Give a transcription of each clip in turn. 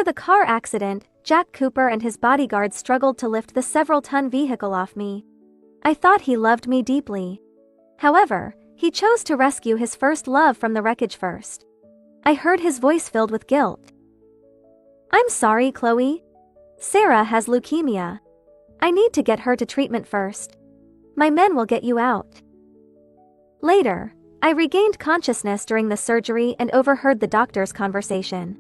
After the car accident, Jack Cooper and his bodyguards struggled to lift the several-ton vehicle off me. I thought he loved me deeply. However, he chose to rescue his first love from the wreckage first. I heard his voice filled with guilt. "I'm sorry, Chloe. Sarah has leukemia. I need to get her to treatment first. My men will get you out." Later, I regained consciousness during the surgery and overheard the doctor's conversation.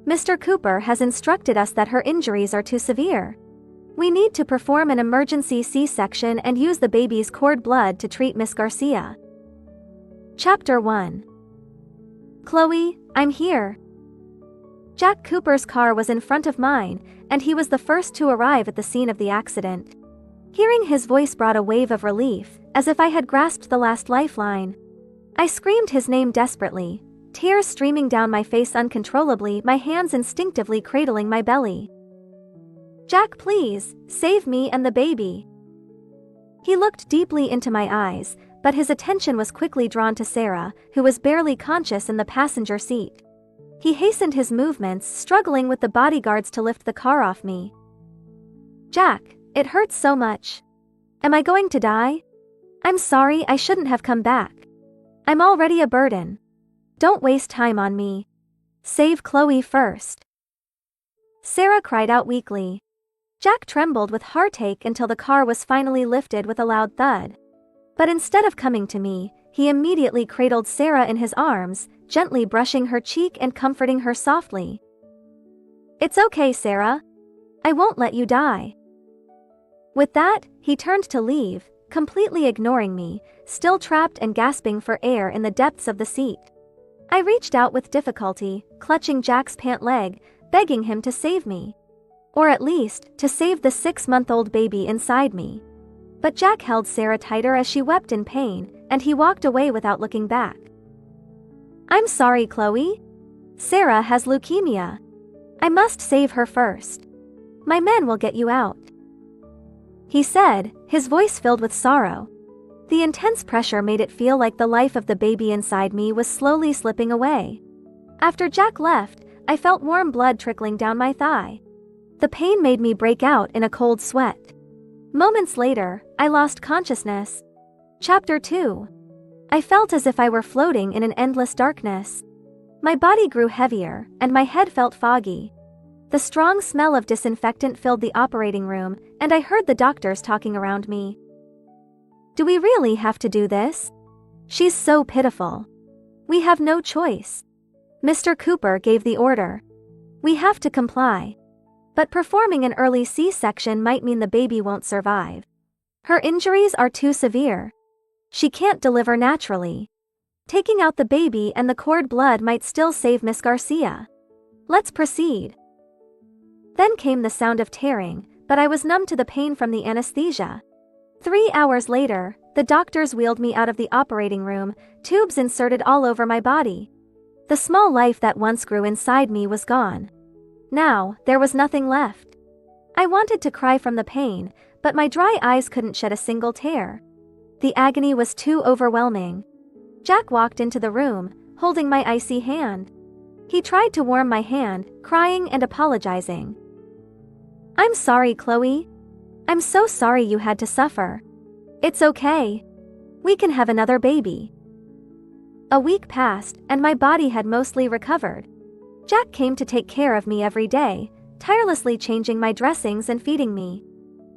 "Mr. Cooper has instructed us that her injuries are too severe. We need to perform an emergency C-section and use the baby's cord blood to treat Miss Garcia." Chapter 1. "Chloe, I'm here." Jack Cooper's car was in front of mine, and he was the first to arrive at the scene of the accident. Hearing his voice brought a wave of relief, as if I had grasped the last lifeline. I screamed his name desperately, tears streaming down my face uncontrollably, my hands instinctively cradling my belly. "Jack, please, save me and the baby." He looked deeply into my eyes, but his attention was quickly drawn to Sarah, who was barely conscious in the passenger seat. He hastened his movements, struggling with the bodyguards to lift the car off me. "Jack, it hurts so much. Am I going to die? I'm sorry, I shouldn't have come back. I'm already a burden. Don't waste time on me. Save Chloe first." Sarah cried out weakly. Jack trembled with heartache until the car was finally lifted with a loud thud. But instead of coming to me, he immediately cradled Sarah in his arms, gently brushing her cheek and comforting her softly. "It's okay, Sarah. I won't let you die." With that, he turned to leave, completely ignoring me, still trapped and gasping for air in the depths of the seat. I reached out with difficulty, clutching Jack's pant leg, begging him to save me. Or at least, to save the 6-month-old baby inside me. But Jack held Sarah tighter as she wept in pain, and he walked away without looking back. "I'm sorry, Chloe. Sarah has leukemia. I must save her first. My men will get you out," he said, his voice filled with sorrow. The intense pressure made it feel like the life of the baby inside me was slowly slipping away. After Jack left, I felt warm blood trickling down my thigh. The pain made me break out in a cold sweat. Moments later, I lost consciousness. Chapter 2. I felt as if I were floating in an endless darkness. My body grew heavier, and my head felt foggy. The strong smell of disinfectant filled the operating room, and I heard the doctors talking around me. "Do we really have to do this? She's so pitiful. We have no choice. Mr. Cooper gave the order. We have to comply. But performing an early C-section might mean the baby won't survive. Her injuries are too severe. She can't deliver naturally. Taking out the baby and the cord blood might still save Miss Garcia. Let's proceed." Then came the sound of tearing, but I was numb to the pain from the anesthesia. 3 hours later, the doctors wheeled me out of the operating room, tubes inserted all over my body. The small life that once grew inside me was gone. Now, there was nothing left. I wanted to cry from the pain, but my dry eyes couldn't shed a single tear. The agony was too overwhelming. Jack walked into the room, holding my icy hand. He tried to warm my hand, crying and apologizing. "I'm sorry, Chloe. I'm so sorry you had to suffer. It's okay. We can have another baby." A week passed, and my body had mostly recovered. Jack came to take care of me every day, tirelessly changing my dressings and feeding me.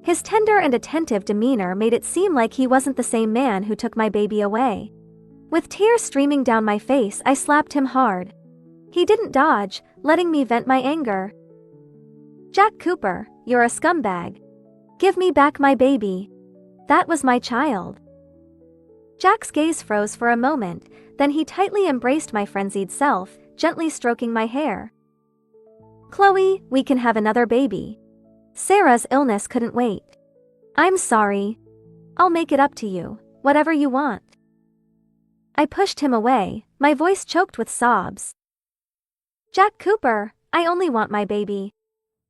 His tender and attentive demeanor made it seem like he wasn't the same man who took my baby away. With tears streaming down my face, I slapped him hard. He didn't dodge, letting me vent my anger. "Jack Cooper, you're a scumbag. Give me back my baby. That was my child." Jack's gaze froze for a moment, then he tightly embraced my frenzied self, gently stroking my hair. "Chloe, we can have another baby. Sarah's illness couldn't wait. I'm sorry. I'll make it up to you, whatever you want." I pushed him away, my voice choked with sobs. "Jack Cooper, I only want my baby.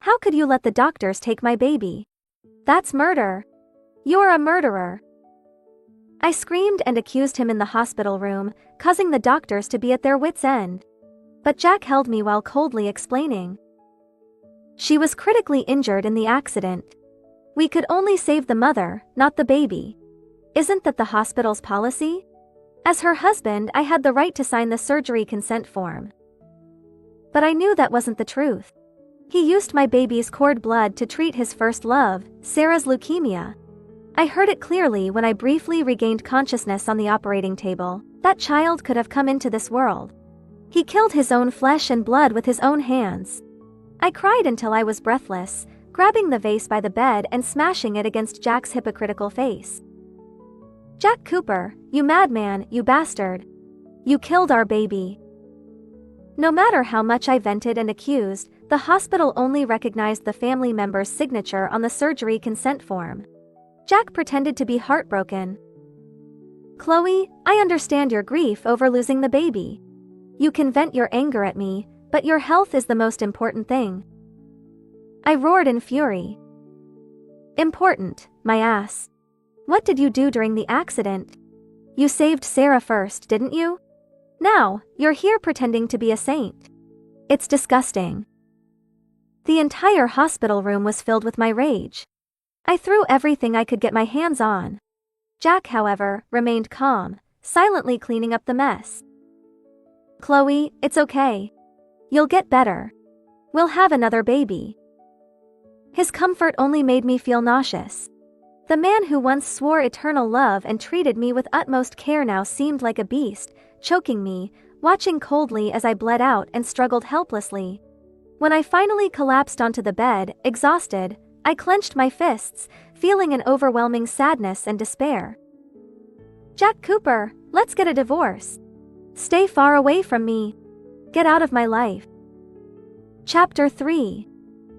How could you let the doctors take my baby? That's murder. You're a murderer." I screamed and accused him in the hospital room, causing the doctors to be at their wits' end. But Jack held me while coldly explaining. She was critically injured in the accident. We could only save the mother, not the baby. Isn't that the hospital's policy? As her husband, I had the right to sign the surgery consent form. But I knew that wasn't the truth. He used my baby's cord blood to treat his first love, Sarah's leukemia. I heard it clearly when I briefly regained consciousness on the operating table. That child could have come into this world. He killed his own flesh and blood with his own hands. I cried until I was breathless, grabbing the vase by the bed and smashing it against Jack's hypocritical face. Jack Cooper, you madman, you bastard. You killed our baby. No matter how much I vented and accused, the hospital only recognized the family member's signature on the surgery consent form. Jack pretended to be heartbroken. Chloe, I understand your grief over losing the baby. You can vent your anger at me, but your health is the most important thing. I roared in fury. Important, my ass. What did you do during the accident? You saved Sarah first, didn't you? Now, you're here pretending to be a saint. It's disgusting. The entire hospital room was filled with my rage. I threw everything I could get my hands on. Jack, however, remained calm, silently cleaning up the mess. Chloe, it's okay. You'll get better. We'll have another baby. His comfort only made me feel nauseous. The man who once swore eternal love and treated me with utmost care now seemed like a beast, choking me, watching coldly as I bled out and struggled helplessly. When I finally collapsed onto the bed, exhausted, I clenched my fists, feeling an overwhelming sadness and despair. Jack Cooper, let's get a divorce. Stay far away from me. Get out of my life. Chapter 3.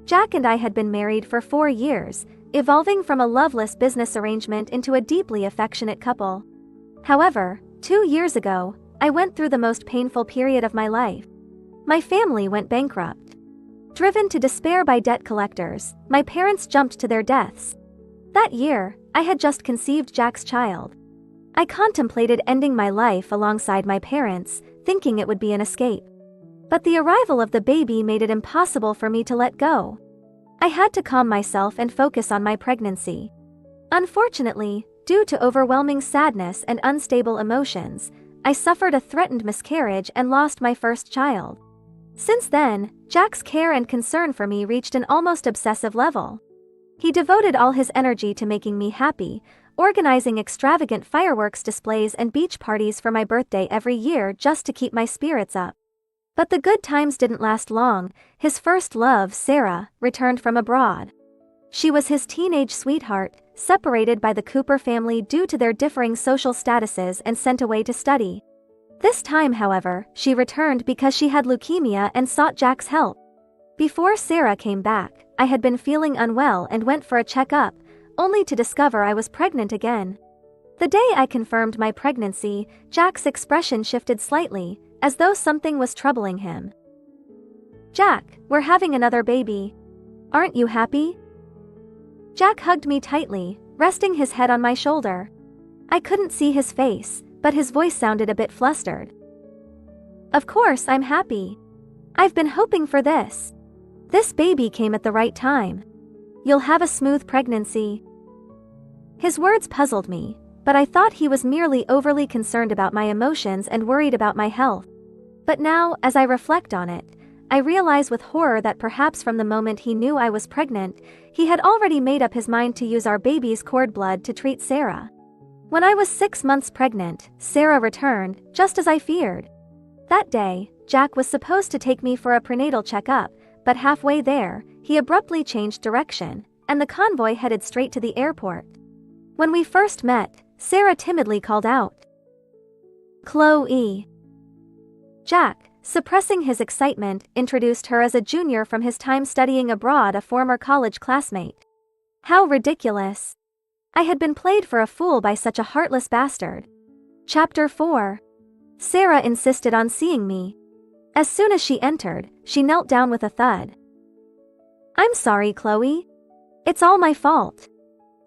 Jack and I had been married for 4 years, evolving from a loveless business arrangement into a deeply affectionate couple. However, 2 years ago, I went through the most painful period of my life. My family went bankrupt. Driven to despair by debt collectors, my parents jumped to their deaths. That year, I had just conceived Jack's child. I contemplated ending my life alongside my parents, thinking it would be an escape. But the arrival of the baby made it impossible for me to let go. I had to calm myself and focus on my pregnancy. Unfortunately, due to overwhelming sadness and unstable emotions, I suffered a threatened miscarriage and lost my first child. Since then, Jack's care and concern for me reached an almost obsessive level. He devoted all his energy to making me happy, organizing extravagant fireworks displays and beach parties for my birthday every year just to keep my spirits up. But the good times didn't last long. His first love, Sarah, returned from abroad. She was his teenage sweetheart, separated by the Cooper family due to their differing social statuses and sent away to study. This time, however, she returned because she had leukemia and sought Jack's help. Before Sarah came back, I had been feeling unwell and went for a checkup, only to discover I was pregnant again. The day I confirmed my pregnancy, Jack's expression shifted slightly, as though something was troubling him. Jack, we're having another baby. Aren't you happy? Jack hugged me tightly, resting his head on my shoulder. I couldn't see his face, but his voice sounded a bit flustered. Of course I'm happy. I've been hoping for this. This baby came at the right time. You'll have a smooth pregnancy. His words puzzled me, but I thought he was merely overly concerned about my emotions and worried about my health. But now, as I reflect on it, I realize with horror that perhaps from the moment he knew I was pregnant, he had already made up his mind to use our baby's cord blood to treat Sarah. When I was 6 months pregnant, Sarah returned, just as I feared. That day, Jack was supposed to take me for a prenatal checkup, but halfway there, he abruptly changed direction, and the convoy headed straight to the airport. When we first met, Sarah timidly called out, "Chloe." Jack, suppressing his excitement, introduced her as a junior from his time studying abroad, a former college classmate. How ridiculous. I had been played for a fool by such a heartless bastard. Chapter 4. Sarah insisted on seeing me. As soon as she entered, she knelt down with a thud. I'm sorry, Chloe. It's all my fault.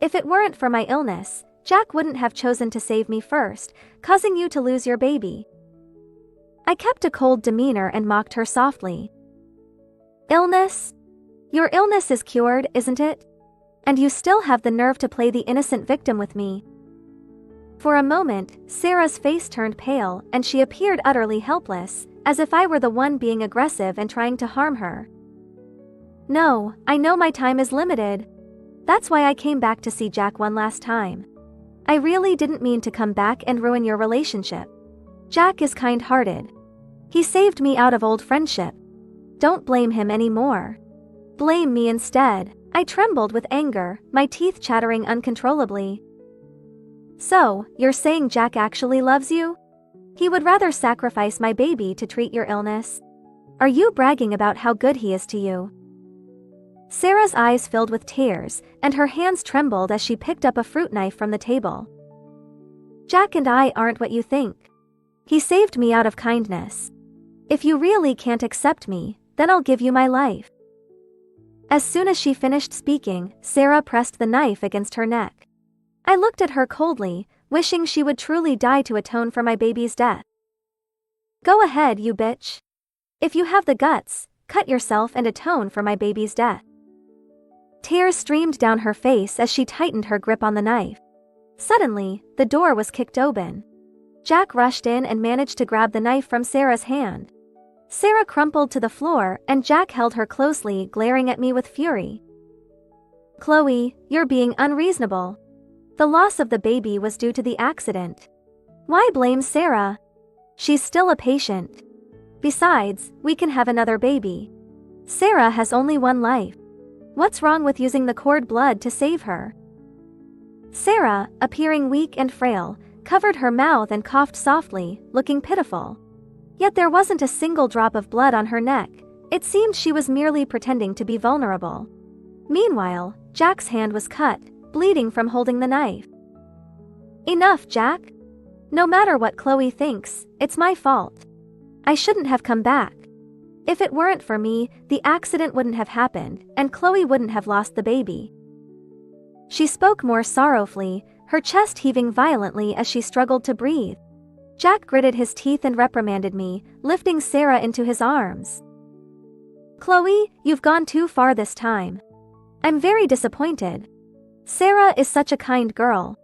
If it weren't for my illness, Jack wouldn't have chosen to save me first, causing you to lose your baby. I I kept a cold demeanor and mocked her softly. Illness? Your illness is cured, isn't it? And you still have the nerve to play the innocent victim with me. For a moment, Sarah's face turned pale and she appeared utterly helpless, as if I were the one being aggressive and trying to harm her. No, I know my time is limited. That's why I came back to see Jack one last time. I really didn't mean to come back and ruin your relationship. Jack is kind-hearted. He saved me out of old friendship. Don't blame him anymore. Blame me instead. I trembled with anger, my teeth chattering uncontrollably. So, you're saying Jack actually loves you? He would rather sacrifice my baby to treat your illness? Are you bragging about how good he is to you? Sarah's eyes filled with tears, and her hands trembled as she picked up a fruit knife from the table. Jack and I aren't what you think. He saved me out of kindness. If you really can't accept me, then I'll give you my life. As soon as she finished speaking, Sarah pressed the knife against her neck. I looked at her coldly, wishing she would truly die to atone for my baby's death. Go ahead, you bitch. If you have the guts, cut yourself and atone for my baby's death. Tears streamed down her face as she tightened her grip on the knife. Suddenly, the door was kicked open. Jack rushed in and managed to grab the knife from Sarah's hand. Sarah crumpled to the floor and Jack held her closely, glaring at me with fury. Chloe, you're being unreasonable. The loss of the baby was due to the accident. Why blame Sarah? She's still a patient. Besides, we can have another baby. Sarah has only one life. What's wrong with using the cord blood to save her? Sarah, appearing weak and frail, covered her mouth and coughed softly, looking pitiful. Yet there wasn't a single drop of blood on her neck. It seemed she was merely pretending to be vulnerable. Meanwhile, Jack's hand was cut, bleeding from holding the knife. Enough, Jack. No matter what Chloe thinks, it's my fault. I shouldn't have come back. If it weren't for me, the accident wouldn't have happened, and Chloe wouldn't have lost the baby. She spoke more sorrowfully, her chest heaving violently as she struggled to breathe. Jack gritted his teeth and reprimanded me, lifting Sarah into his arms. Chloe, you've gone too far this time. I'm very disappointed. Sarah is such a kind girl.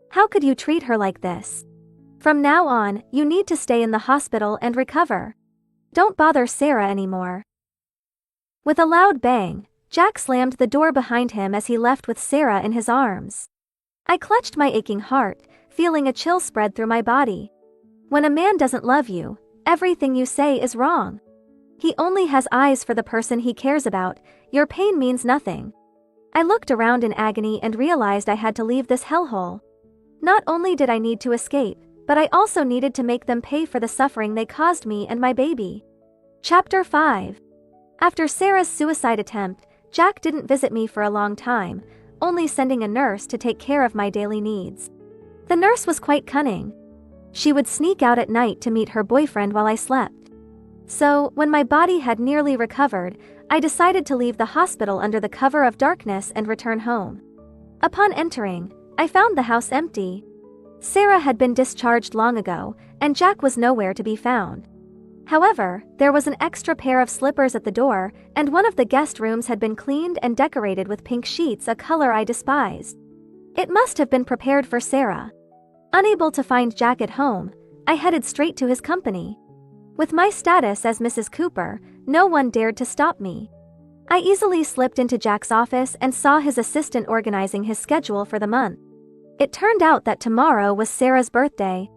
How could you treat her like this? From now on, you need to stay in the hospital and recover. Don't bother Sarah anymore. With a loud bang, Jack slammed the door behind him as he left with Sarah in his arms. I clutched my aching heart, feeling a chill spread through my body. When a man doesn't love you, everything you say is wrong. He only has eyes for the person he cares about. Your pain means nothing. I looked around in agony and realized I had to leave this hellhole. Not only did I need to escape, but I also needed to make them pay for the suffering they caused me and my baby. Chapter 5. After Sarah's suicide attempt, Jack didn't visit me for a long time, only sending a nurse to take care of my daily needs. The nurse was quite cunning. She would sneak out at night to meet her boyfriend while I slept. So, when my body had nearly recovered, I decided to leave the hospital under the cover of darkness and return home. Upon entering, I found the house empty. Sarah had been discharged long ago, and Jack was nowhere to be found. However, there was an extra pair of slippers at the door, and one of the guest rooms had been cleaned and decorated with pink sheets, a color I despised. It must have been prepared for Sarah. Unable to find Jack at home, I headed straight to his company. With my status as Mrs. Cooper, no one dared to stop me. I easily slipped into Jack's office and saw his assistant organizing his schedule for the month. It turned out that tomorrow was Sarah's birthday.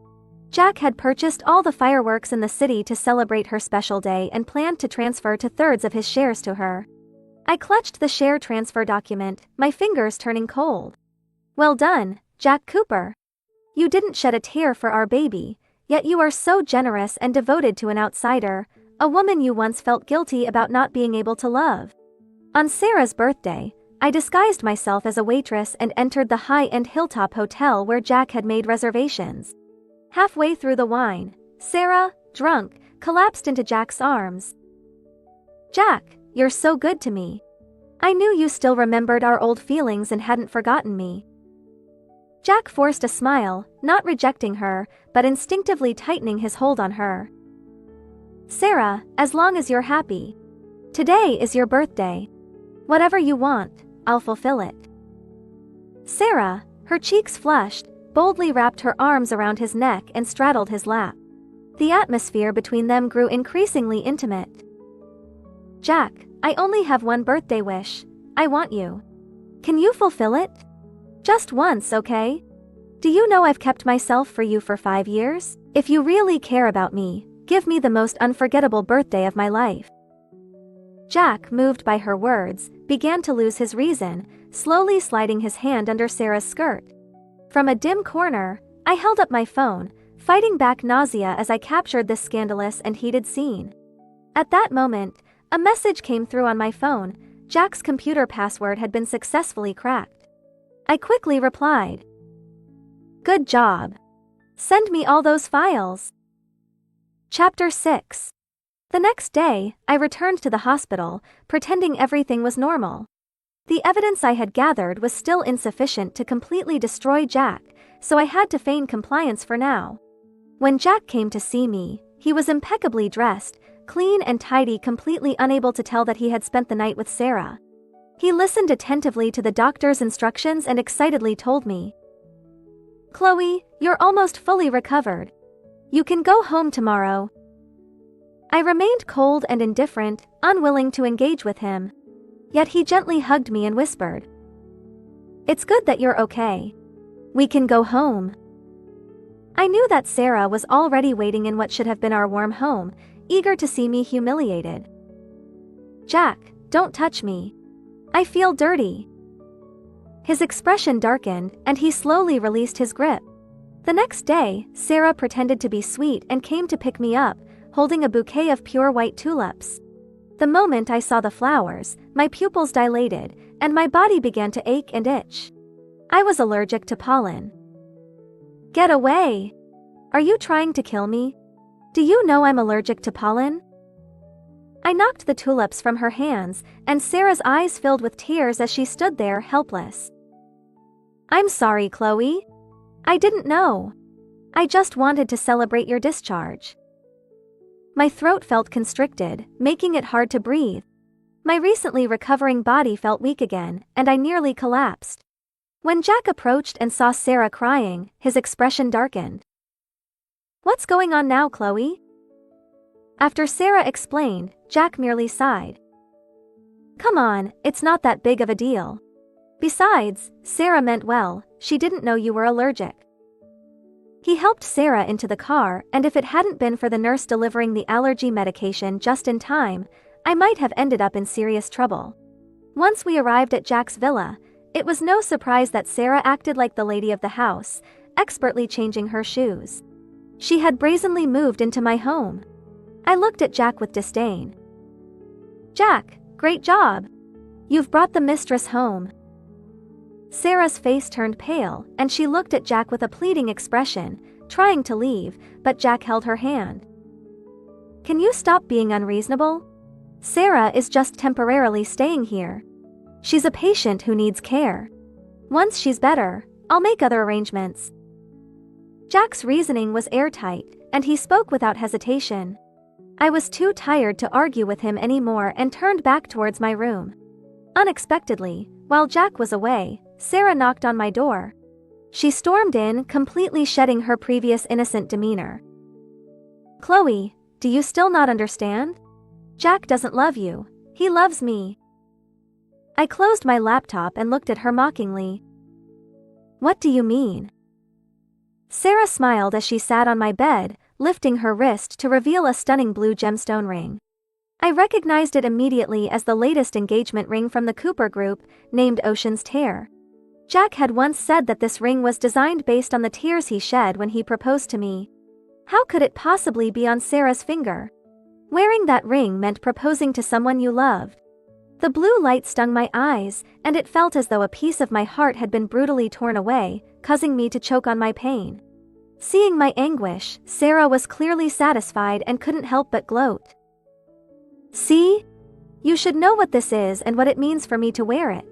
Jack had purchased all the fireworks in the city to celebrate her special day and planned to transfer 2/3 of his shares to her. I clutched the share transfer document, my fingers turning cold. Well done, Jack Cooper. You didn't shed a tear for our baby, yet you are so generous and devoted to an outsider, a woman you once felt guilty about not being able to love. On Sarah's birthday, I disguised myself as a waitress and entered the high-end Hilltop Hotel where Jack had made reservations. Halfway through the wine, Sarah, drunk, collapsed into Jack's arms. Jack, you're so good to me. I knew you still remembered our old feelings and hadn't forgotten me. Jack forced a smile, not rejecting her, but instinctively tightening his hold on her. Sarah, as long as you're happy. Today is your birthday. Whatever you want, I'll fulfill it. Sarah, her cheeks flushed, boldly wrapped her arms around his neck and straddled his lap. The atmosphere between them grew increasingly intimate. Jack, I only have one birthday wish. I want you. Can you fulfill it? Just once, okay? Do you know I've kept myself for you for 5 years? If you really care about me, give me the most unforgettable birthday of my life. Jack, moved by her words, began to lose his reason, slowly sliding his hand under Sarah's skirt. From a dim corner, I held up my phone, fighting back nausea as I captured this scandalous and heated scene. At that moment, a message came through on my phone. Jack's computer password had been successfully cracked. I quickly replied, "Good job. Send me all those files." Chapter 6. The next day, I returned to the hospital, pretending everything was normal. The evidence I had gathered was still insufficient to completely destroy Jack, so I had to feign compliance for now. When Jack came to see me, he was impeccably dressed, clean and tidy, completely unable to tell that he had spent the night with Sarah. He listened attentively to the doctor's instructions and excitedly told me, "Chloe, you're almost fully recovered. You can go home tomorrow." I remained cold and indifferent, unwilling to engage with him. Yet he gently hugged me and whispered, "It's good that you're okay. We can go home." I knew that Sarah was already waiting in what should have been our warm home, eager to see me humiliated. "Jack, don't touch me. I feel dirty." His expression darkened, and he slowly released his grip. The next day, Sarah pretended to be sweet and came to pick me up, holding a bouquet of pure white tulips. The moment I saw the flowers, my pupils dilated, and my body began to ache and itch. I was allergic to pollen. "Get away! Are you trying to kill me? Do you know I'm allergic to pollen?" I knocked the tulips from her hands, and Sarah's eyes filled with tears as she stood there helpless. "I'm sorry, Chloe. I didn't know. I just wanted to celebrate your discharge." My throat felt constricted, making it hard to breathe. My recently recovering body felt weak again, and I nearly collapsed. When Jack approached and saw Sarah crying, his expression darkened. "What's going on now, Chloe?" After Sarah explained, Jack merely sighed. "Come on, it's not that big of a deal. Besides, Sarah meant well, she didn't know you were allergic." He helped Sarah into the car, and if it hadn't been for the nurse delivering the allergy medication just in time, I might have ended up in serious trouble. Once we arrived at Jack's villa, it was no surprise that Sarah acted like the lady of the house, expertly changing her shoes. She had brazenly moved into my home. I looked at Jack with disdain. "Jack, great job. You've brought the mistress home." Sarah's face turned pale, and she looked at Jack with a pleading expression, trying to leave, but Jack held her hand. "Can you stop being unreasonable? Sarah is just temporarily staying here. She's a patient who needs care. Once she's better, I'll make other arrangements." Jack's reasoning was airtight, and he spoke without hesitation. I was too tired to argue with him anymore and turned back towards my room. Unexpectedly, while Jack was away, Sarah knocked on my door. She stormed in, completely shedding her previous innocent demeanor. "Chloe, do you still not understand? Jack doesn't love you. He loves me." I closed my laptop and looked at her mockingly. "What do you mean?" Sarah smiled as she sat on my bed, lifting her wrist to reveal a stunning blue gemstone ring. I recognized it immediately as the latest engagement ring from the Cooper Group, named Ocean's Tear. Jack had once said that this ring was designed based on the tears he shed when he proposed to me. How could it possibly be on Sarah's finger? Wearing that ring meant proposing to someone you loved. The blue light stung my eyes, and it felt as though a piece of my heart had been brutally torn away, causing me to choke on my pain. Seeing my anguish, Sarah was clearly satisfied and couldn't help but gloat. "See? You should know what this is and what it means for me to wear it.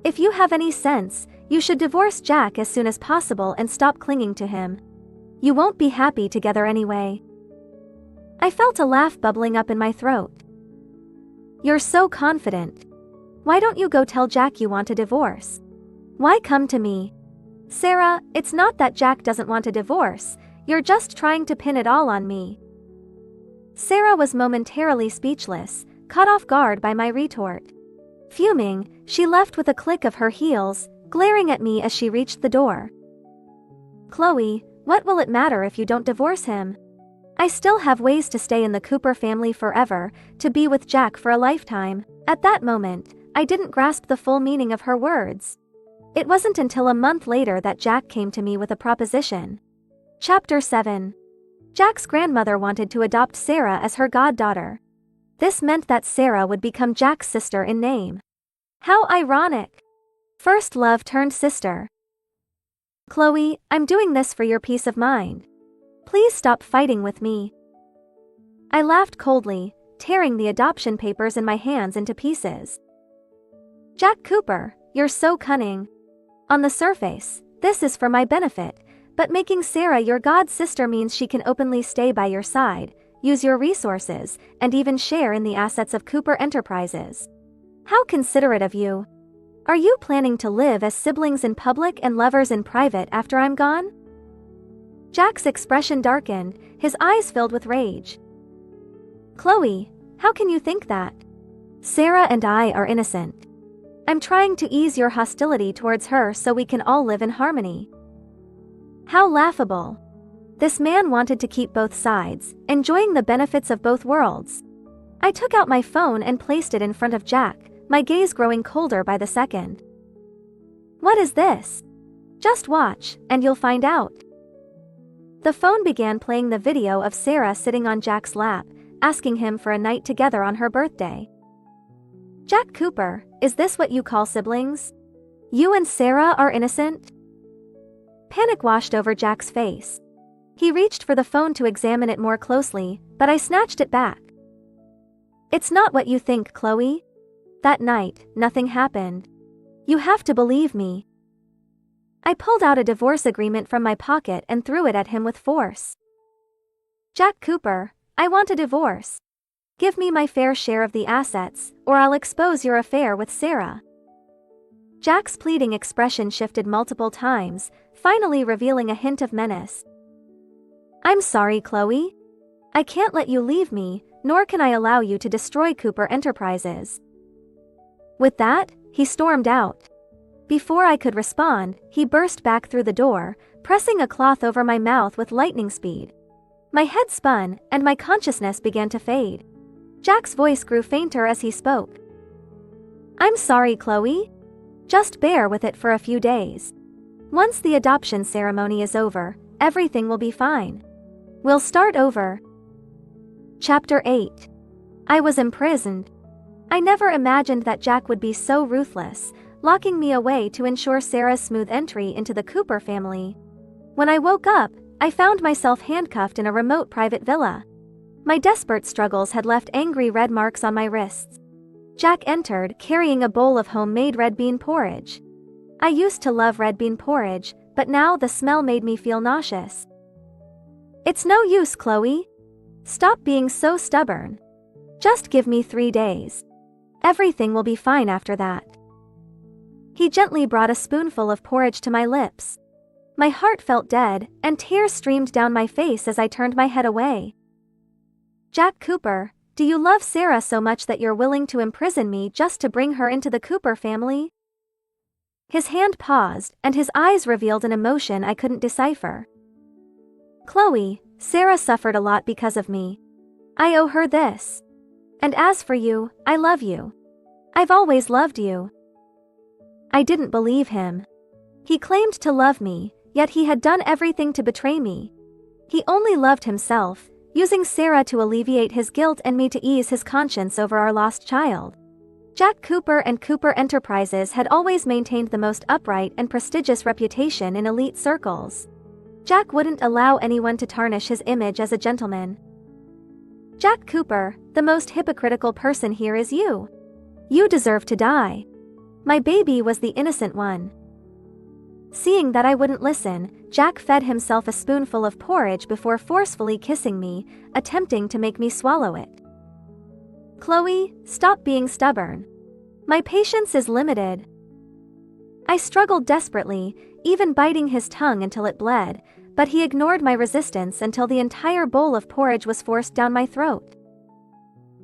If you have any sense, you should divorce Jack as soon as possible and stop clinging to him. You won't be happy together anyway." I felt a laugh bubbling up in my throat. You're so confident. Why don't you go tell Jack you want a divorce? Why come to me? Sarah, it's not that Jack doesn't want a divorce, you're just trying to pin it all on me. Sarah was momentarily speechless, caught off guard by my retort. Fuming, she left with a click of her heels, glaring at me as she reached the door. Chloe, what will it matter if you don't divorce him? I still have ways to stay in the Cooper family forever, to be with Jack for a lifetime. At that moment, I didn't grasp the full meaning of her words. It wasn't until a month later that Jack came to me with a proposition. Chapter 7. Jack's grandmother wanted to adopt Sarah as her goddaughter. This meant that Sarah would become Jack's sister in name. How ironic! First love turned sister. Chloe, I'm doing this for your peace of mind. Please stop fighting with me. I laughed coldly, tearing the adoption papers in my hands into pieces. Jack Cooper, you're so cunning. On the surface, this is for my benefit, but making Sarah your god sister means she can openly stay by your side, use your resources, and even share in the assets of Cooper Enterprises. How considerate of you. Are you planning to live as siblings in public and lovers in private after I'm gone? Jack's expression darkened, his eyes filled with rage. Chloe, how can you think that? Sarah and I are innocent. I'm trying to ease your hostility towards her so we can all live in harmony. How laughable. This man wanted to keep both sides, enjoying the benefits of both worlds. I took out my phone and placed it in front of Jack, my gaze growing colder by the second. What is this? Just watch, and you'll find out. The phone began playing the video of Sarah sitting on Jack's lap, asking him for a night together on her birthday. Jack Cooper, is this what you call siblings? You and Sarah are innocent? Panic washed over Jack's face. He reached for the phone to examine it more closely, but I snatched it back. It's not what you think, Chloe. That night, nothing happened. You have to believe me. I pulled out a divorce agreement from my pocket and threw it at him with force. Jack Cooper, I want a divorce. Give me my fair share of the assets, or I'll expose your affair with Sarah. Jack's pleading expression shifted multiple times, finally revealing a hint of menace. I'm sorry, Chloe. I can't let you leave me, nor can I allow you to destroy Cooper Enterprises. With that, he stormed out. Before I could respond, he burst back through the door, pressing a cloth over my mouth with lightning speed. My head spun, and my consciousness began to fade. Jack's voice grew fainter as he spoke. I'm sorry, Chloe. Just bear with it for a few days. Once the adoption ceremony is over, everything will be fine. We'll start over. Chapter 8. I was imprisoned. I never imagined that Jack would be so ruthless, locking me away to ensure Sarah's smooth entry into the Cooper family. When I woke up, I found myself handcuffed in a remote private villa. My desperate struggles had left angry red marks on my wrists. Jack entered, carrying a bowl of homemade red bean porridge. I used to love red bean porridge, but now the smell made me feel nauseous. It's no use, Chloe. Stop being so stubborn. Just give me 3 days. Everything will be fine after that. He gently brought a spoonful of porridge to my lips. My heart felt dead, and tears streamed down my face as I turned my head away. Jack Cooper, do you love Sarah so much that you're willing to imprison me just to bring her into the Cooper family? His hand paused, and his eyes revealed an emotion I couldn't decipher. Chloe, Sarah suffered a lot because of me. I owe her this. And as for you, I love you. I've always loved you. I didn't believe him. He claimed to love me, yet he had done everything to betray me. He only loved himself, using Sarah to alleviate his guilt and me to ease his conscience over our lost child. Jack Cooper and Cooper Enterprises had always maintained the most upright and prestigious reputation in elite circles. Jack wouldn't allow anyone to tarnish his image as a gentleman. Jack Cooper, the most hypocritical person here is you. You deserve to die. My baby was the innocent one. Seeing that I wouldn't listen, Jack fed himself a spoonful of porridge before forcefully kissing me, attempting to make me swallow it. Chloe, stop being stubborn. My patience is limited. I struggled desperately, even biting his tongue until it bled, but he ignored my resistance until the entire bowl of porridge was forced down my throat.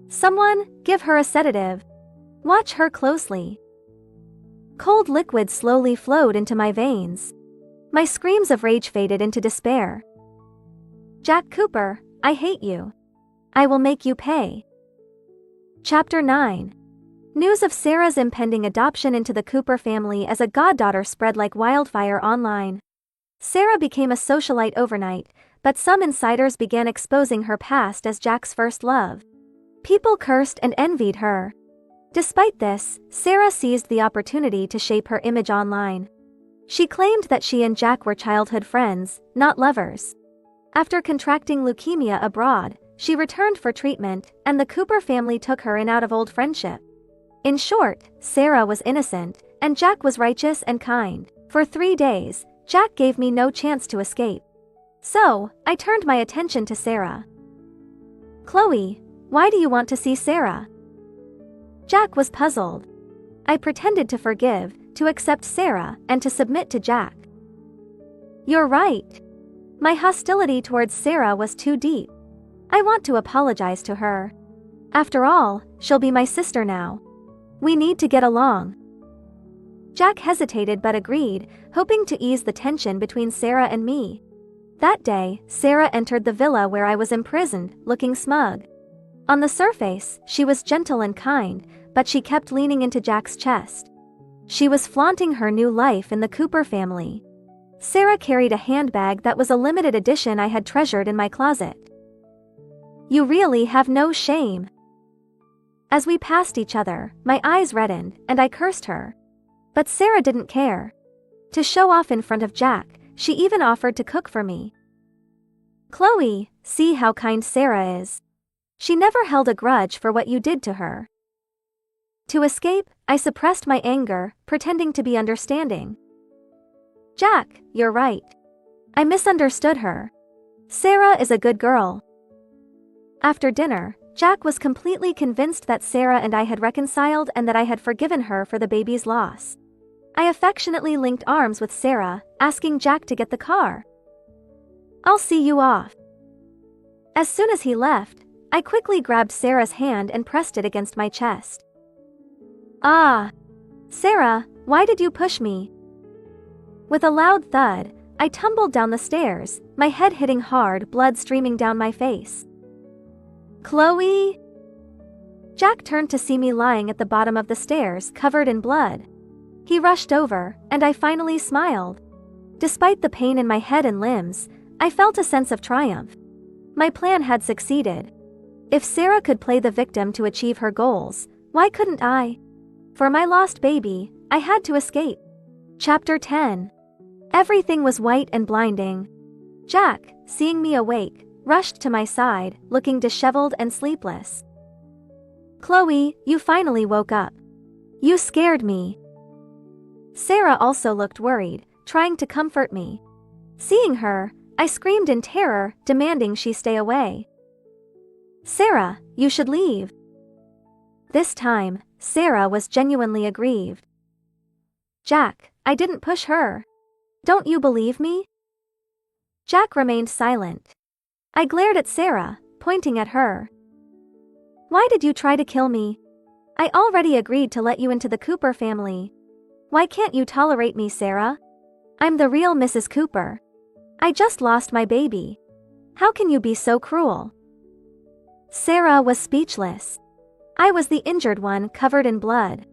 Someone, give her a sedative. Watch her closely. Cold liquid slowly flowed into my veins. My screams of rage faded into despair. Jack Cooper, I hate you. I will make you pay. Chapter 9. News of Sarah's impending adoption into the Cooper family as a goddaughter spread like wildfire online. Sarah became a socialite overnight, but some insiders began exposing her past as Jack's first love. People cursed and envied her. Despite this, Sarah seized the opportunity to shape her image online. She claimed that she and Jack were childhood friends, not lovers. After contracting leukemia abroad, she returned for treatment, and the Cooper family took her in out of old friendship. In short, Sarah was innocent, and Jack was righteous and kind. For 3 days, Jack gave me no chance to escape. So, I turned my attention to Sarah. Chloe, why do you want to see Sarah? Jack was puzzled. I pretended to forgive, to accept Sarah, and to submit to Jack. You're right. My hostility towards Sarah was too deep. I want to apologize to her. After all, she'll be my sister now. We need to get along. Jack hesitated but agreed, hoping to ease the tension between Sarah and me. That day, Sarah entered the villa where I was imprisoned, looking smug. On the surface, she was gentle and kind, but she kept leaning into Jack's chest. She was flaunting her new life in the Cooper family. Sarah carried a handbag that was a limited edition I had treasured in my closet. You really have no shame. As we passed each other, my eyes reddened, and I cursed her. But Sarah didn't care. To show off in front of Jack, she even offered to cook for me. Chloe, see how kind Sarah is. She never held a grudge for what you did to her. To escape, I suppressed my anger, pretending to be understanding. Jack, you're right. I misunderstood her. Sarah is a good girl. After dinner, Jack was completely convinced that Sarah and I had reconciled and that I had forgiven her for the baby's loss. I affectionately linked arms with Sarah, asking Jack to get the car. I'll see you off. As soon as he left, I quickly grabbed Sarah's hand and pressed it against my chest. Ah! Sarah, why did you push me? With a loud thud, I tumbled down the stairs, my head hitting hard, blood streaming down my face. Chloe? Jack turned to see me lying at the bottom of the stairs, covered in blood. He rushed over, and I finally smiled. Despite the pain in my head and limbs, I felt a sense of triumph. My plan had succeeded. If Sarah could play the victim to achieve her goals, why couldn't I? For my lost baby, I had to escape. Chapter 10. Everything was white and blinding. Jack, seeing me awake, rushed to my side, looking disheveled and sleepless. Chloe, you finally woke up. You scared me. Sarah also looked worried, trying to comfort me. Seeing her, I screamed in terror, demanding she stay away. Sarah, you should leave. This time, Sarah was genuinely aggrieved. Jack, I didn't push her. Don't you believe me? Jack remained silent. I glared at Sarah, pointing at her. Why did you try to kill me? I already agreed to let you into the Cooper family. Why can't you tolerate me, Sarah? I'm the real Mrs. Cooper. I just lost my baby. How can you be so cruel? Sarah was speechless. I was the injured one, covered in blood.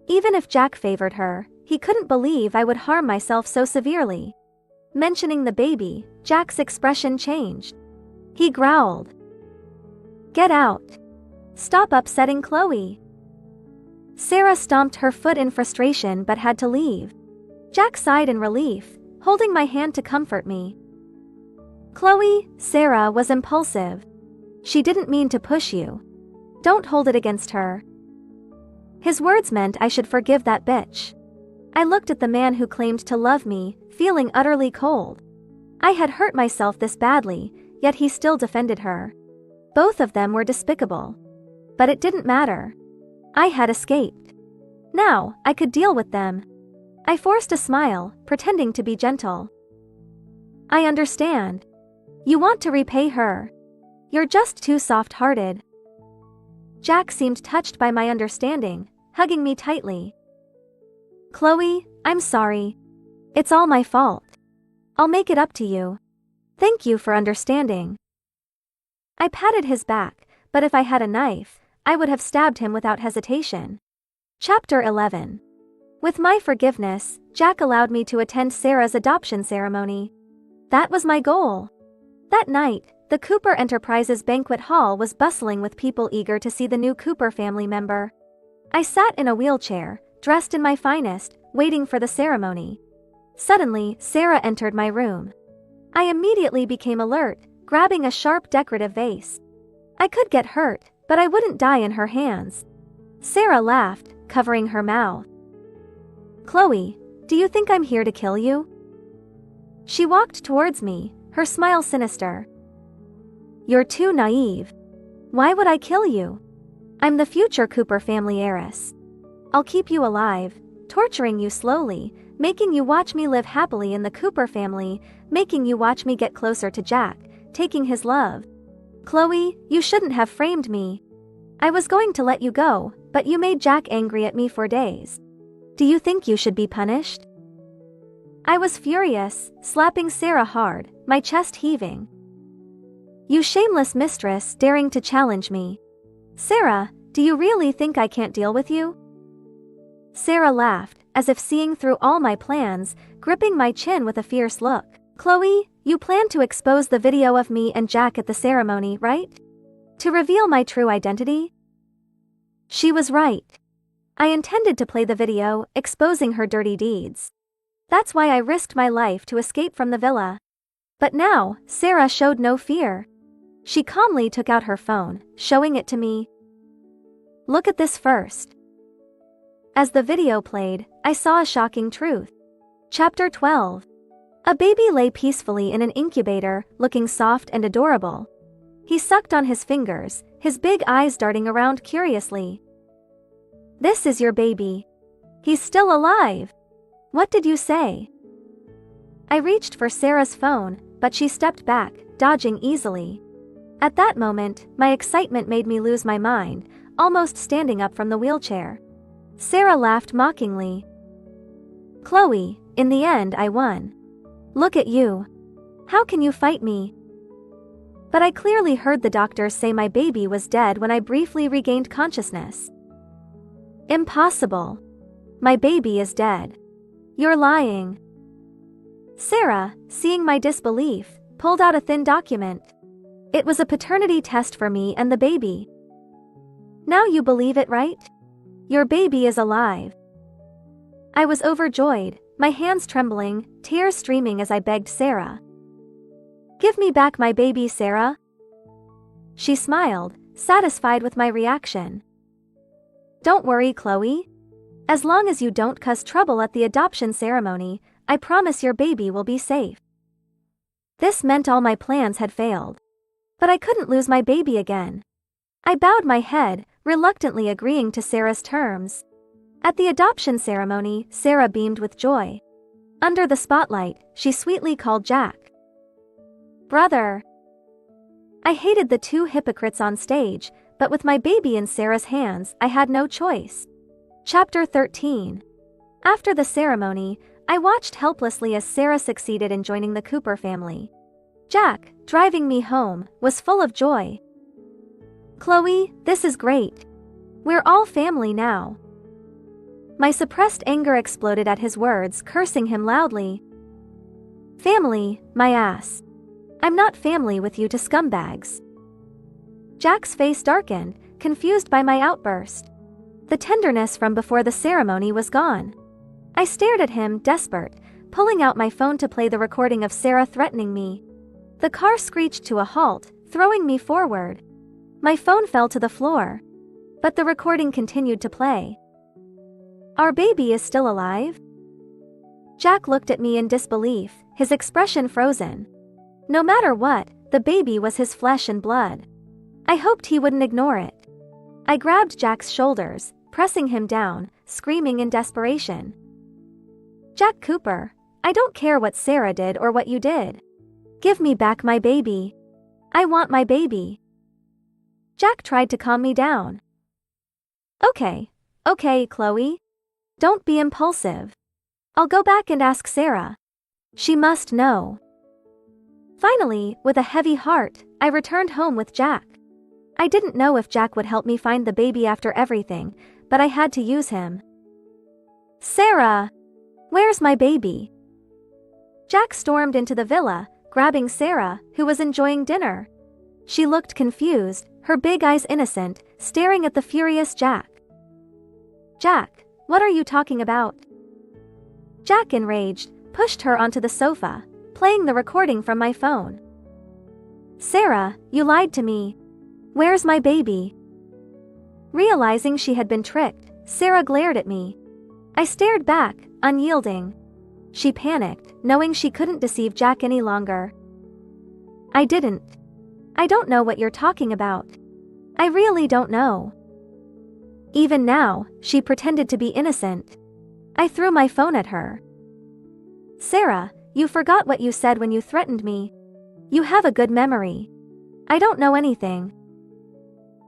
Even if Jack favored her, he couldn't believe I would harm myself so severely. Mentioning the baby, Jack's expression changed. He growled. Get out. Stop upsetting Chloe. Sarah stomped her foot in frustration but had to leave. Jack sighed in relief, holding my hand to comfort me. Chloe, Sarah was impulsive. She didn't mean to push you. Don't hold it against her. His words meant I should forgive that bitch. I looked at the man who claimed to love me, feeling utterly cold. I had hurt myself this badly, yet he still defended her. Both of them were despicable. But it didn't matter. I had escaped. Now, I could deal with them. I forced a smile, pretending to be gentle. I understand. You want to repay her. You're just too soft-hearted. Jack seemed touched by my understanding, hugging me tightly. Chloe, I'm sorry. It's all my fault. I'll make it up to you. Thank you for understanding. I patted his back, but if I had a knife, I would have stabbed him without hesitation. Chapter 11. With my forgiveness, Jack allowed me to attend Sarah's adoption ceremony. That was my goal. That night, the Cooper Enterprises banquet hall was bustling with people eager to see the new Cooper family member. I sat in a wheelchair, dressed in my finest, waiting for the ceremony. Suddenly, Sarah entered my room. I immediately became alert, grabbing a sharp decorative vase. I could get hurt, but I wouldn't die in her hands. Sarah laughed, covering her mouth. Chloe, do you think I'm here to kill you? She walked towards me, her smile sinister. You're too naive. Why would I kill you? I'm the future Cooper family heiress. I'll keep you alive, torturing you slowly, making you watch me live happily in the Cooper family, making you watch me get closer to Jack, taking his love. Chloe, you shouldn't have framed me. I was going to let you go, but you made Jack angry at me for days. Do you think you should be punished? I was furious, slapping Sarah hard, my chest heaving. You shameless mistress daring to challenge me. Sarah, do you really think I can't deal with you? Sarah laughed, as if seeing through all my plans, gripping my chin with a fierce look. Chloe, you plan to expose the video of me and Jack at the ceremony, right? To reveal my true identity? She was right. I intended to play the video, exposing her dirty deeds. That's why I risked my life to escape from the villa. But now, Sarah showed no fear. She calmly took out her phone, showing it to me. Look at this first. As the video played, I saw a shocking truth. Chapter 12. A baby lay peacefully in an incubator, looking soft and adorable. He sucked on his fingers, his big eyes darting around curiously. This is your baby. He's still alive. What did you say? I reached for Sarah's phone, but she stepped back, dodging easily. At that moment, my excitement made me lose my mind, almost standing up from the wheelchair. Sarah laughed mockingly. Chloe, in the end I won. Look at you. How can you fight me? But I clearly heard the doctors say my baby was dead when I briefly regained consciousness. Impossible. My baby is dead. You're lying. Sarah, seeing my disbelief, pulled out a thin document. It was a paternity test for me and the baby. Now you believe it, right? Your baby is alive. I was overjoyed, my hands trembling, tears streaming as I begged Sarah. Give me back my baby, Sarah. She smiled, satisfied with my reaction. Don't worry, Chloe. As long as you don't cause trouble at the adoption ceremony, I promise your baby will be safe. This meant all my plans had failed. But I couldn't lose my baby again. I bowed my head, reluctantly agreeing to Sarah's terms. At the adoption ceremony, Sarah beamed with joy. Under the spotlight, she sweetly called Jack brother. I hated the two hypocrites on stage, but with my baby in Sarah's hands, I had no choice. Chapter 13. After the ceremony, I watched helplessly as Sarah succeeded in joining the Cooper family. Jack, driving me home, was full of joy. Chloe, this is great. We're all family now. My suppressed anger exploded at his words, cursing him loudly. Family, my ass. I'm not family with you two scumbags. Jack's face darkened, confused by my outburst. The tenderness from before the ceremony was gone. I stared at him, desperate, pulling out my phone to play the recording of Sarah threatening me. The car screeched to a halt, throwing me forward. My phone fell to the floor. But the recording continued to play. Our baby is still alive? Jack looked at me in disbelief, his expression frozen. No matter what, the baby was his flesh and blood. I hoped he wouldn't ignore it. I grabbed Jack's shoulders, pressing him down, screaming in desperation. Jack Cooper, I don't care what Sarah did or what you did. Give me back my baby. I want my baby. Jack tried to calm me down. Okay, Chloe. Don't be impulsive. I'll go back and ask Sarah. She must know. Finally, with a heavy heart, I returned home with Jack. I didn't know if Jack would help me find the baby after everything, but I had to use him. Sarah! Where's my baby? Jack stormed into the villa, grabbing Sarah, who was enjoying dinner. She looked confused, her big eyes innocent, staring at the furious Jack. Jack, what are you talking about? Jack, enraged, pushed her onto the sofa, playing the recording from my phone. Sarah, you lied to me. Where's my baby? Realizing she had been tricked, Sarah glared at me. I stared back, unyielding. She panicked, knowing she couldn't deceive Jack any longer. I didn't. I don't know what you're talking about. I really don't know. Even now, she pretended to be innocent. I threw my phone at her. Sarah, you forgot what you said when you threatened me. You have a good memory. I don't know anything.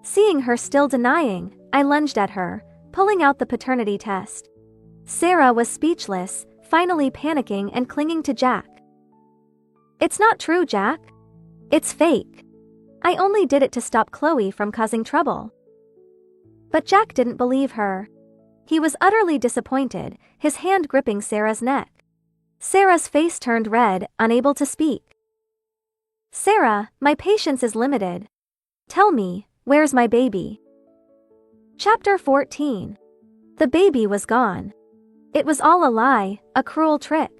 Seeing her still denying, I lunged at her, pulling out the paternity test. Sarah was speechless, finally panicking and clinging to Jack. It's not true, Jack. It's fake. I only did it to stop Chloe from causing trouble. But Jack didn't believe her. He was utterly disappointed, his hand gripping Sarah's neck. Sarah's face turned red, unable to speak. Sarah, my patience is limited. Tell me, where's my baby? Chapter 14. The baby was gone. It was all a lie, a cruel trick.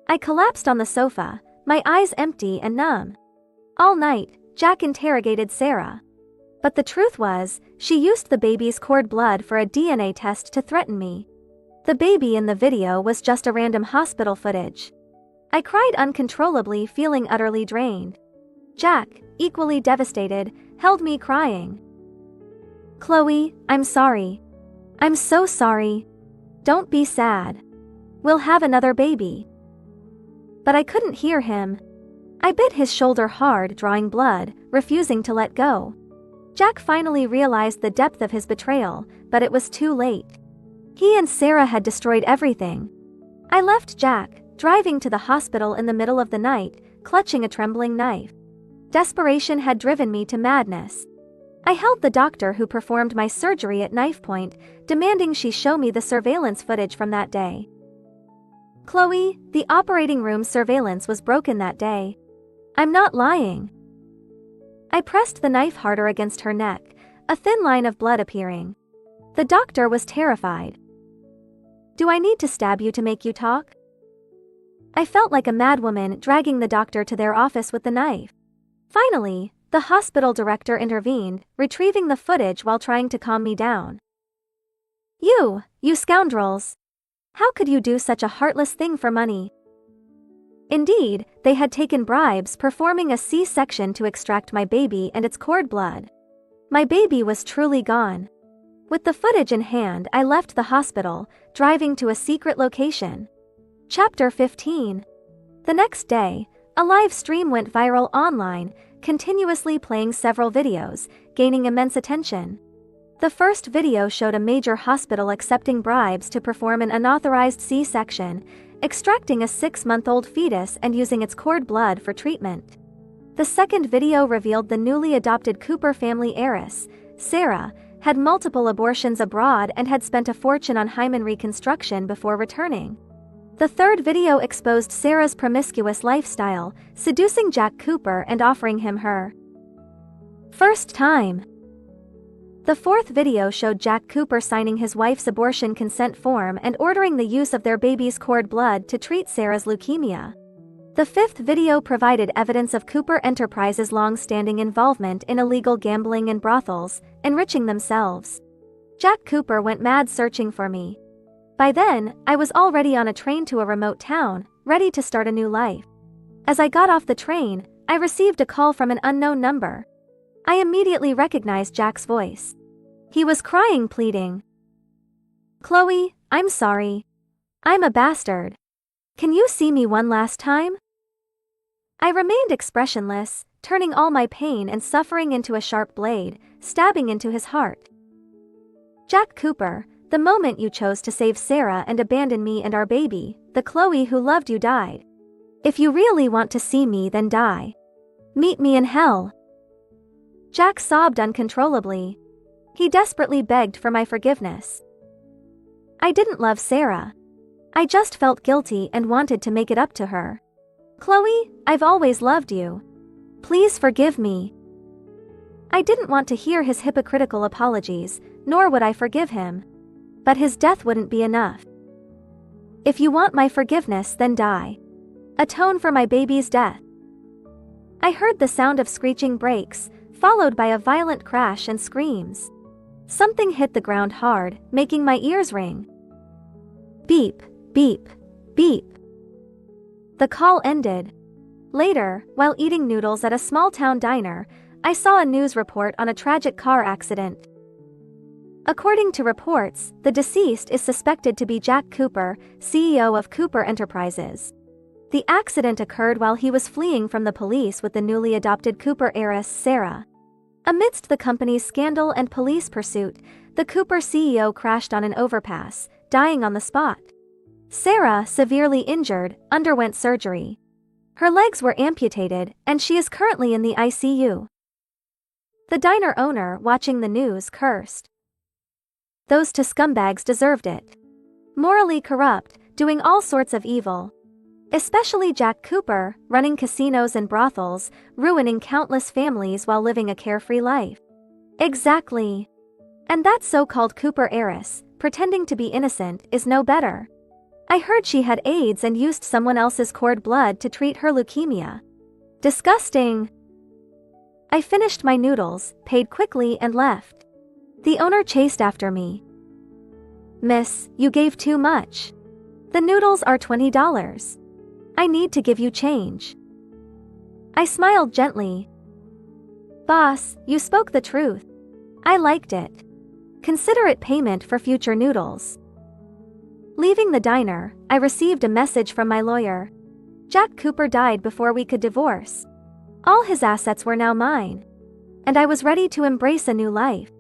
I collapsed on the sofa, my eyes empty and numb. All night, Jack interrogated Sarah. But the truth was, she used the baby's cord blood for a DNA test to threaten me. The baby in the video was just a random hospital footage. I cried uncontrollably, feeling utterly drained. Jack, equally devastated, held me crying. Chloe, I'm sorry. I'm so sorry. Don't be sad. We'll have another baby. But I couldn't hear him. I bit his shoulder hard, drawing blood, refusing to let go. Jack finally realized the depth of his betrayal, but it was too late. He and Sarah had destroyed everything. I left Jack, driving to the hospital in the middle of the night, clutching a trembling knife. Desperation had driven me to madness. I held the doctor who performed my surgery at knife point, demanding she show me the surveillance footage from that day. Chloe, the operating room surveillance was broken that day. I'm not lying. I pressed the knife harder against her neck, a thin line of blood appearing. The doctor was terrified. Do I need to stab you to make you talk? I felt like a madwoman dragging the doctor to their office with the knife. Finally, the hospital director intervened, retrieving the footage while trying to calm me down. You scoundrels! How could you do such a heartless thing for money? Indeed, they had taken bribes, performing a C-section to extract my baby and its cord blood. My baby was truly gone. With the footage in hand, I left the hospital, driving to a secret location. Chapter 15. The next day, a live stream went viral online, continuously playing several videos, gaining immense attention. The first video showed a major hospital accepting bribes to perform an unauthorized C-section, extracting a 6-month-old fetus and using its cord blood for treatment. The second video revealed the newly adopted Cooper family heiress, Sarah, had multiple abortions abroad and had spent a fortune on hymen reconstruction before returning. The third video exposed Sarah's promiscuous lifestyle, seducing Jack Cooper and offering him her first time. The fourth video showed Jack Cooper signing his wife's abortion consent form and ordering the use of their baby's cord blood to treat Sarah's leukemia. The fifth video provided evidence of Cooper Enterprises' long-standing involvement in illegal gambling and brothels, enriching themselves. Jack Cooper went mad searching for me. By then, I was already on a train to a remote town, ready to start a new life. As I got off the train, I received a call from an unknown number. I immediately recognized Jack's voice. He was crying, pleading. "Chloe, I'm sorry. I'm a bastard. Can you see me one last time?" I remained expressionless, turning all my pain and suffering into a sharp blade, stabbing into his heart. "Jack Cooper, the moment you chose to save Sarah and abandon me and our baby, the Chloe who loved you died. If you really want to see me, then die. Meet me in hell." Jack sobbed uncontrollably. He desperately begged for my forgiveness. I didn't love Sarah. I just felt guilty and wanted to make it up to her. "Chloe, I've always loved you. Please forgive me." I didn't want to hear his hypocritical apologies, nor would I forgive him. But his death wouldn't be enough. "If you want my forgiveness, then die. Atone for my baby's death." I heard the sound of screeching brakes, followed by a violent crash and screams. Something hit the ground hard, making my ears ring. Beep, beep, beep. The call ended. Later, while eating noodles at a small-town diner, I saw a news report on a tragic car accident. According to reports, the deceased is suspected to be Jack Cooper, CEO of Cooper Enterprises. The accident occurred while he was fleeing from the police with the newly adopted Cooper heiress, Sarah. Amidst the company's scandal and police pursuit, the Cooper CEO crashed on an overpass, dying on the spot. Sarah, severely injured, underwent surgery. Her legs were amputated, and she is currently in the ICU. The diner owner, watching the news, cursed. "Those two scumbags deserved it. Morally corrupt, doing all sorts of evil. Especially Jack Cooper, running casinos and brothels, ruining countless families while living a carefree life." Exactly. And that so-called Cooper heiress, pretending to be innocent, is no better. I heard she had AIDS and used someone else's cord blood to treat her leukemia. Disgusting. I finished my noodles, paid quickly, and left. The owner chased after me. "Miss, you gave too much. The noodles are $20. I need to give you change." I smiled gently. "Boss, you spoke the truth. I liked it. Consider it payment for future noodles." Leaving the diner, I received a message from my lawyer. Jack Cooper died before we could divorce. All his assets were now mine. And I was ready to embrace a new life.